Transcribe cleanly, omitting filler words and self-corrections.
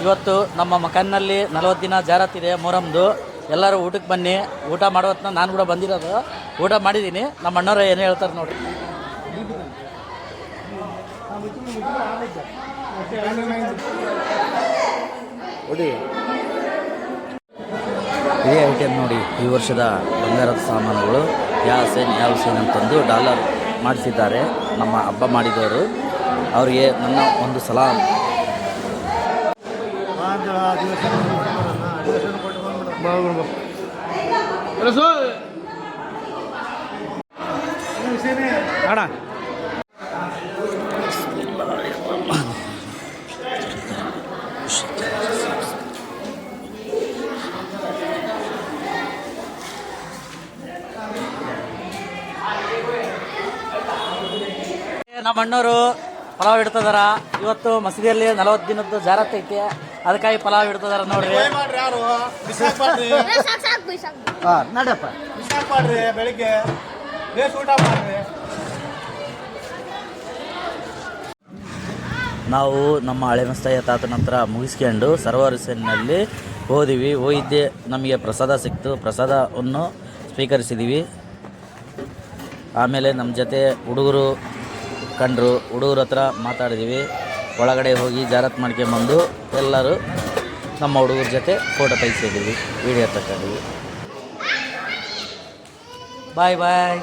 ಇವತ್ತು ನಮ್ಮ ಮಕನ್ನಲ್ಲಿ 40 ದಿನ ಜಾರತ್ತಿದೆ ಮೊಹರಂದು. ಎಲ್ಲರೂ ಊಟಕ್ಕೆ ಬನ್ನಿ. ಊಟ ಮಾಡೋತ್ನ ನಾನು ಕೂಡ ಬಂದಿರೋದು, ಊಟ ಮಾಡಿದ್ದೀನಿ. ನಮ್ಮ ಅಣ್ಣವ್ರು ಏನು ಹೇಳ್ತಾರೆ ನೋಡಿ. ಇದೇ ಐಟಮ್ ನೋಡಿ, ಈ ವರ್ಷದ ಬಂಗಾರದ ಸಾಮಾನುಗಳು ಯಾವ ಸೇನ್ ಅಂತಂದು ಡಾಲರ್ ಮಾಡಿಸಿದ್ದಾರೆ ನಮ್ಮ ಹಬ್ಬ ಮಾಡಿದವರು. ಅವರಿಗೆ ನನ್ನ ಒಂದು ಸಲಾಂ. ನಮ್ಮ ಅಣ್ಣವರು ಪಲಾವ್ ಇಡ್ತದಾರ. ಇವತ್ತು ಮಸೀದಿಯಲ್ಲಿ 40 ದಿನದ್ದು ಜಾರತ್ ಐತಿ, ಅದಕ್ಕಾಗಿ ಪಲಾವ್ ಇಡ್ತದಾರ ನೋಡ್ರಿ. ನಡಪ್ಪ ಬೆಳಿಗ್ಗೆ ಊಟ ಮಾಡ್ರಿ. ನಾವು ನಮ್ಮ ಹಳೆ ಮಸ್ತಾಯ ತಾತ ನಂತರ ಮುಗಿಸ್ಕೊಂಡು ಸರ್ವರಿಸಿನಲ್ಲಿ ಹೋಗಿದ್ದೆ. ನಮಗೆ ಪ್ರಸಾದ ಸಿಕ್ತು, ಪ್ರಸಾದವನ್ನು ಸ್ವೀಕರಿಸಿದ್ದೀವಿ. ಆಮೇಲೆ ನಮ್ಮ ಜೊತೆ ಹುಡುಗರು ಕಂಡ್ರು, ಹುಡುಗರ ಹತ್ರ ಮಾತಾಡಿದ್ದೀವಿ. ಒಳಗಡೆ ಹೋಗಿ ಜಾರತ್ ಮಾಡ್ಕೊಂಬಂದು ಎಲ್ಲರೂ ನಮ್ಮ ಹುಡುಗರ ಜೊತೆ ಫೋಟೋ ತೆಗಿಸಿದ್ದೀವಿ, ವಿಡಿಯೋ ತಗೊಂಡಿವಿ. ಬಾಯ್ ಬಾಯ್.